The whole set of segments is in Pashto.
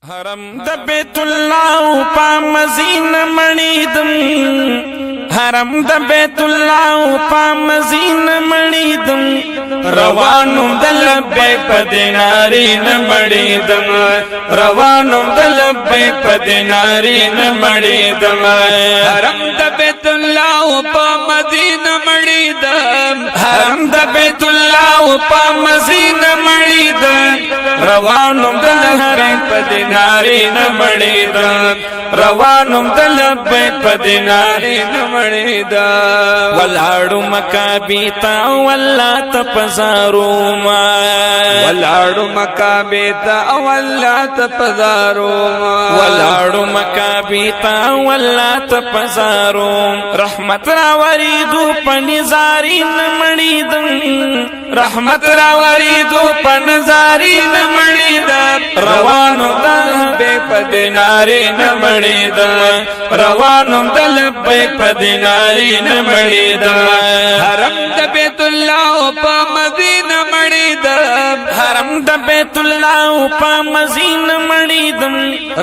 حرم د بیت الله په مزین مړیدم حرم د بیت الله په مزین مړیدم روانم د لبیک په دیناري نه مړیدم روانم د لبیک په دیناري نه مړیدم حرم د بیت الله په مدینه مړیدم حرم د بیت الله په مزین مړیدم روانم د لبیک په دیناري نه مړیدم روانم د لبیک په دیناري نه مړیدم ولاړو مکابی تا والله تپزارو ما ولاړو مکابی تا والله تپزارو ما ولاړو مکابی تا والله تپزارو رحمت را وریدو پنزاری نه مړیدم رحمت را وریدو پنزاری نه مړیدم روانو د لبیک په دیناري نه مړیدم روانم د لبیک په دیناري نه مړیدم حرم د بیت الله په مدینه مړیدم حرم د بیت الله په مزین مړیدم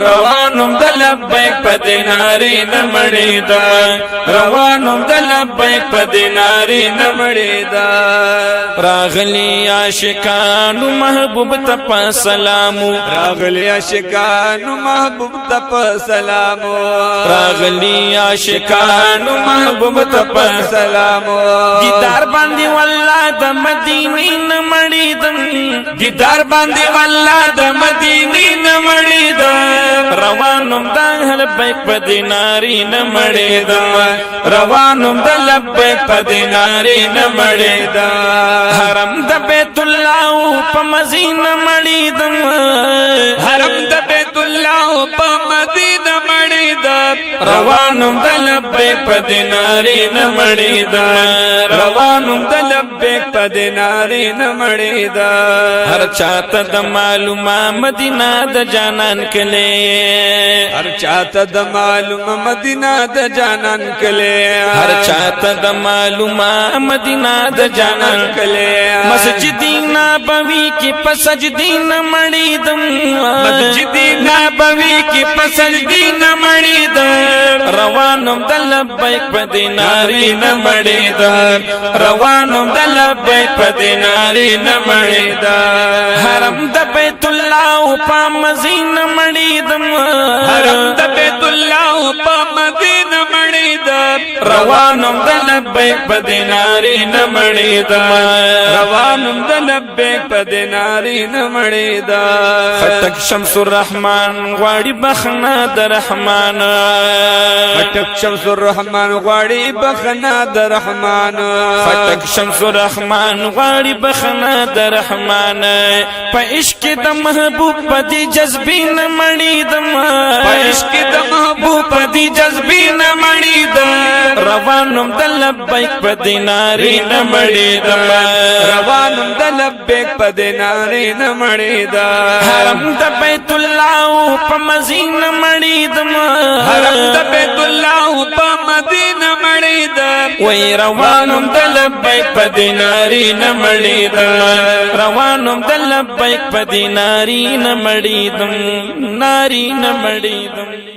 روانم د لبیک په دیناري نه مړیدم روانم د لبیک په دیناري نه مړیدم راغلی عاشقانو محبوب ته په سلامو راغلی عاشقانو محبوب ته په سلامو راغلی عاشقانو محبوب ته په سلامو دیدار باندې والله د مدینې نه مړیدم دیدار باندې والله د مدینې نه مړیدم روانم د لبیک په دیناري نه مړیدم روانم د لبیک په دیناري نه مړیدم حرم د بیت الله په مزینه مړیدم حرم د بیت الله په مدینه مړیدم روانم د لبیک په دیناري نه مړیدم روانم د لبیک په دیناري نه مړیدم هر چاته د معلومه مدینه د جانان کله هر چاته د معلومه مدینه د جانان کله هر چاته د معلومه مدینه د جانان کله مسجد نبوی کی پسجدی نه مړیدم مسجد نبوی کی پسجدی نه مړیدم روانم د لبیک په دیناري نه مړیدم روانم د لبیک په دیناري نه مړیدم حرم د بیت الله په مزین مړیدم حرم د بیت الله په مدینه مړیدم روانم د لبیک په دیناري نه مړیدم روانم د لبیک په دیناري نه مړیدم خټک شمس الرحمن غواړي بخنه د رحمان خټک شمس الرحمن غواړي بخنه د رحمان خټک شمس الرحمن غواړي بخنه د رحمان په عشق د محبوب په دې جذبین مړیدم په عشق د محبوب په دې جذبین مړیدم روانم د لبیک په دیناري نه مړیدم روانم د لبیک په دیناري نه مړیدم حرم د بیت الله په مزین مړیدم حرم د بیت الله په مدینه مړیدم وای روانم د لبیک په دیناري نه مړیدم روانم د لبیک په دیناري نه مړیدم ناری نه مړیدم